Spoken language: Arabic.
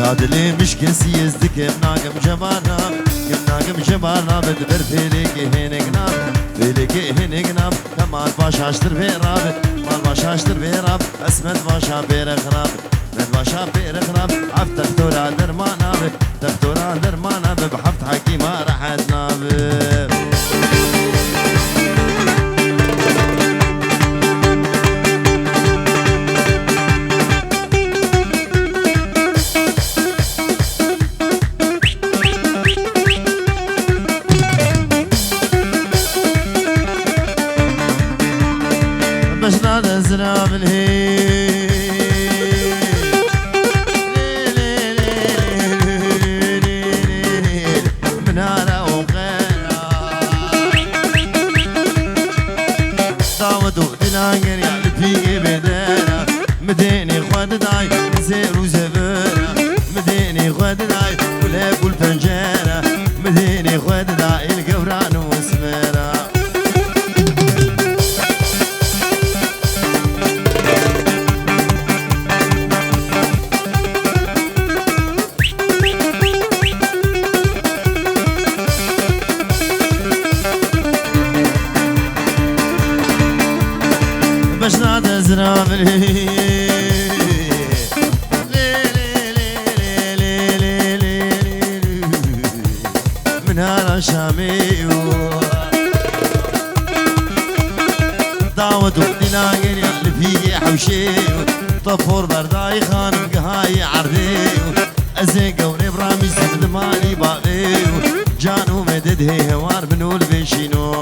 شادلي مش كسي يزدك بناقم جبانا بناقم جبانا بدبر فيليكي هينك ناب فيليكي هينك ناب كمان باشا اشتر في راب مال باشا اشتر في راب اسمت باشا بير خراب مد باشا بير خراب عفت تختورا درمانا تختورا درمانا بحفت حكيمة راحت ناب بشنا نزرع بالهيل من هلا وغيرا داودو دناغر يعني في بدانا مديني خود داي زير وزبرا مديني خود داي ولا كل فنجانة مديني خود داي القبران وسمرا باش نعد زرع من هلا شامي داود ودناغر يعني في حوشي طفور برداي خانم قهاي عردي ازي قوني برامي سبد مالي باقي جانو مدد هي هوار بنول بيشينو